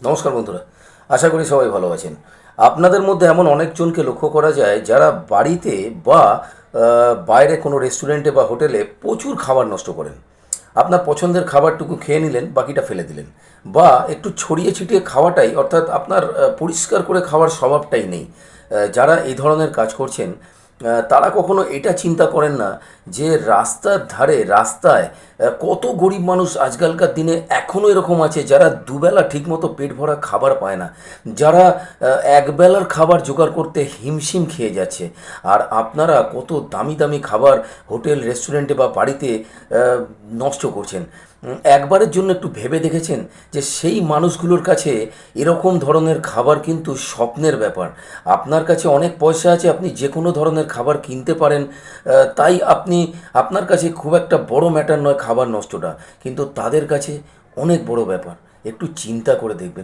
নমস্কার বন্ধুরা, আশা করি সবাই ভালো আছেন। আপনাদের মধ্যে এমন অনেকজনকে লক্ষ্য করা যায় যারা বাড়িতে বা বাইরে কোনো রেস্টুরেন্টে বা হোটেলে প্রচুর খাবার নষ্ট করেন। আপনার পছন্দের খাবারটুকু খেয়ে নিলেন, বাকিটা ফেলে দিলেন, বা একটু ছড়িয়ে ছিটিয়ে খাওয়াটাই, অর্থাৎ আপনার পরিষ্কার করে খাওয়ার স্বভাবটাই নেই। যারা এই ধরনের কাজ করছেন তারা কখনো এটা চিন্তা করেন না যে রাস্তার ধারে রাস্তায় কত গরিব মানুষ আজকালকার দিনে এখনও এরকম আছে যারা দুবেলা ঠিকমতো পেট ভরা খাবার পায় না, যারা একবেলার খাবার জোগাড় করতে হিমশিম খেয়ে যাচ্ছে। আর আপনারা কত দামি দামি খাবার হোটেল রেস্টুরেন্টে বা বাড়িতে নষ্ট করছেন। একবারের জন্য একটু ভেবে দেখেছেন যে সেই মানুষগুলোর কাছে এরকম ধরনের খাবার কিন্তু স্বপ্নের ব্যাপার। আপনার কাছে অনেক পয়সা আছে, আপনি যে কোনো ধরনের খাবার কিনতে পারেন, তাই আপনার কাছে খুব একটা বড় ম্যাটার নয় খাবার নষ্টটা, কিন্তু তাদের কাছে অনেক বড় ব্যাপার। একটু চিন্তা করে দেখবেন।